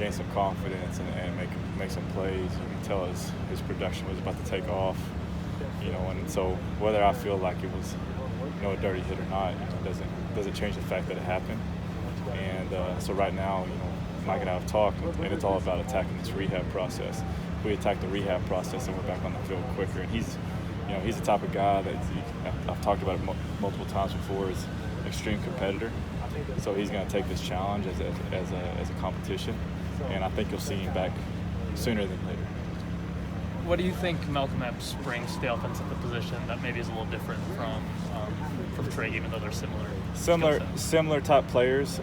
gain some confidence and make some plays. You can tell his production was about to take off, and so whether I feel like it was, a dirty hit or not, doesn't change the fact that it happened. And so right now, Mike and I have talked, and it's all about attacking this rehab process. We attack the rehab process, and we're back on the field quicker. And he's the type of guy that I've talked about it multiple times before, is an extreme competitor. So he's going to take this challenge as a competition, and I think you'll see him back sooner than later. What do you think Malcolm Epps brings to the offensive position that maybe is a little different from Trigg, even though they're similar? Similar type players.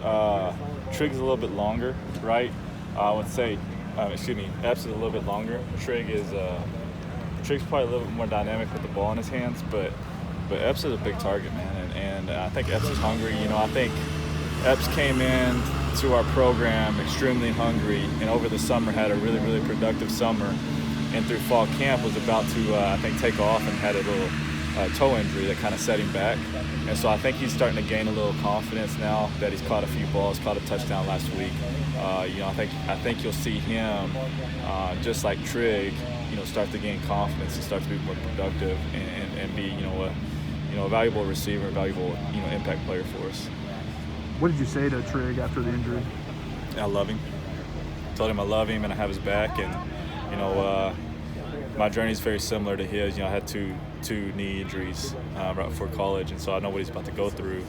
Trigg's a little bit longer, right? I would say, Epps is a little bit longer. Trigg's probably a little bit more dynamic with the ball in his hands, but Epps is a big target, man, and I think Epps is hungry. I think Epps came in to our program extremely hungry, and over the summer had a really, really productive summer, and through fall camp was about to, take off, and had a little toe injury that kind of set him back. And so I think he's starting to gain a little confidence now that he's caught a few balls, caught a touchdown last week. I think you'll see him, just like Trigg, start to gain confidence and start to be more productive and be, a valuable receiver, a valuable, impact player for us. What did you say to Trigg after the injury? I love him. Told him I love him and I have his back, and my journey is very similar to his. I had two knee injuries right before college, and so I know what he's about to go through.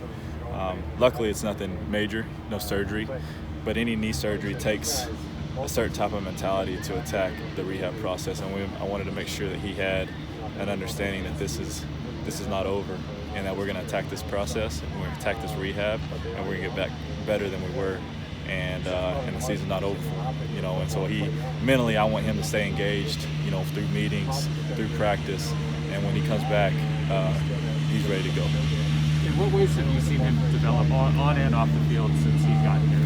Luckily, it's nothing major, no surgery, but any knee surgery takes a certain type of mentality to attack the rehab process, and I wanted to make sure that he had an understanding that this is not over, and that we're going to attack this process, and we're going to attack this rehab, and we're going to get back better than we were, and the season's not over for him, and so mentally I want him to stay engaged, through meetings, through practice, and when he comes back, he's ready to go. In what ways have you seen him develop on and off the field since he's gotten here?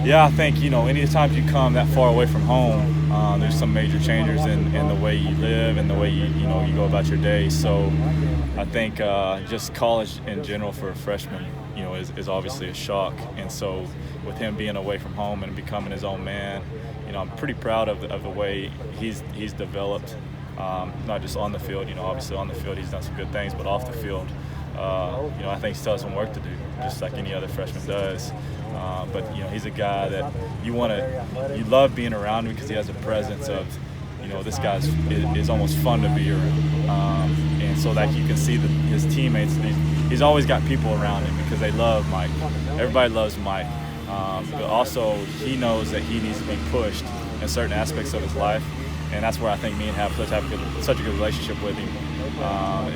Yeah, I think, anytime you come that far away from home, there's some major changes in the way you live and the way you go about your day. So I think just college in general for a freshman, is obviously a shock. And so with him being away from home and becoming his own man, I'm pretty proud of the way he's developed, not just on the field. Obviously on the field he's done some good things, but off the field, I think he still has some work to do, just like any other freshman does. But he's a guy that you love being around him because he has a presence of, this guy is almost fun to be around. And so that you can see his teammates, he's always got people around him because they love Mike. Everybody loves Mike. But also he knows that he needs to be pushed in certain aspects of his life. And that's where I think me and have such a good relationship with him,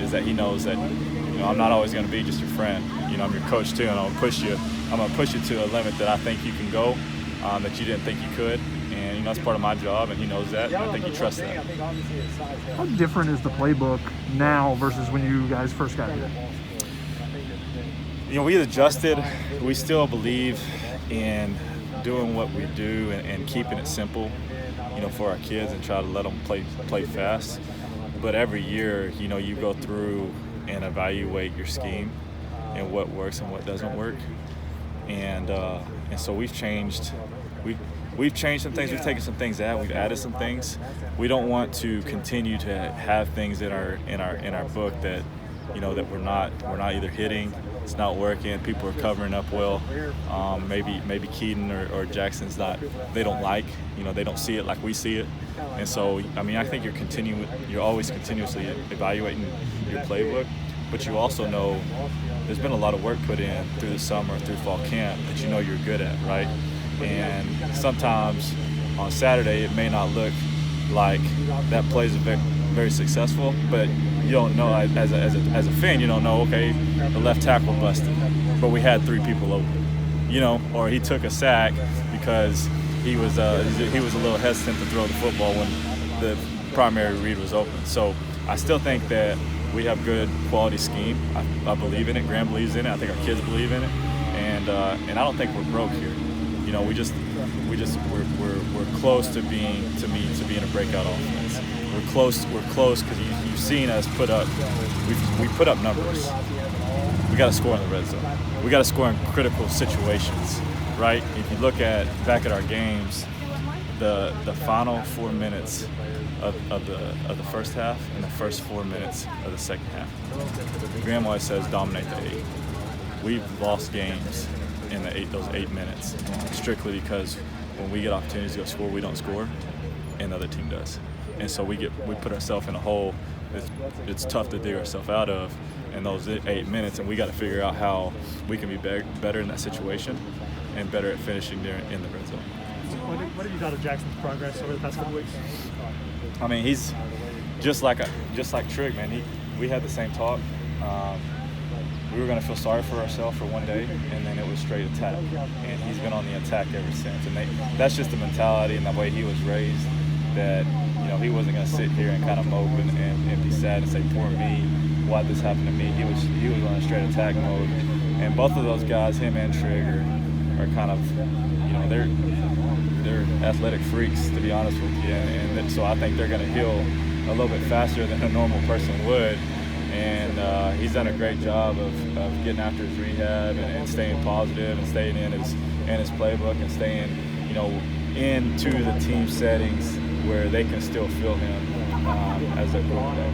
is that he knows that, I'm not always going to be just your friend. I'm your coach too, and I'm going to push you to a limit that I think you can go, that you didn't think you could. And that's part of my job, and he knows that, and I think he trusts that. How different is the playbook now versus when you guys first got here? We adjusted. We still believe in doing what we do and keeping it simple, for our kids, and try to let them play fast. But every year, you go through and evaluate your scheme and what works and what doesn't work. And so we've changed. We've changed some things. We've taken some things out. We've added some things. We don't want to continue to have things in our book that that we're not either hitting, it's not working, people are covering up well. Maybe Keaton or Jackson's they don't like, they don't see it like we see it. And so, I think you're always continuously evaluating your playbook, but you also know there's been a lot of work put in through the summer, through fall camp that you're good at, right? And sometimes on Saturday it may not look like that plays very successful, but you don't know, as a fan, you don't know, okay, the left tackle busted, but we had 3 people open, or he took a sack because he was a little hesitant to throw the football when the primary read was open. So I still think that we have good quality scheme. I believe in it. Graham believes in it. I think our kids believe in it, and I don't think we're broke here. We're close to being a breakout offense. We're close because you've seen us put up. We put up numbers. We got to score in the red zone. We got to score in critical situations, right? If you look back at our games, the final 4 minutes of the first half and the first 4 minutes of the second half, Graham always says dominate the 8. We've lost games in those 8 minutes strictly because when we get opportunities to go score, we don't score, and the other team does. And so we put ourselves in a hole it's tough to dig ourselves out of in those 8 minutes, and we got to figure out how we can be better in that situation and better at finishing in the red zone. What have you thought of Jackson's progress over the past couple weeks? I mean, he's just like Trigg, man. We had the same talk. We were going to feel sorry for ourselves for one day, and then it was straight attack. And he's been on the attack ever since. And that's just the mentality and the way he was raised, that he wasn't going to sit here and kind of mope and be sad and say, poor me, why'd this happen to me? He was on a straight attack mode. And both of those guys, him and Trigg, are kind of, they're athletic freaks, to be honest with you. And so I think they're going to heal a little bit faster than a normal person would. And he's done a great job of getting after his rehab and staying positive and staying in his playbook and staying, into the team settings where they can still feel him as their quarterback.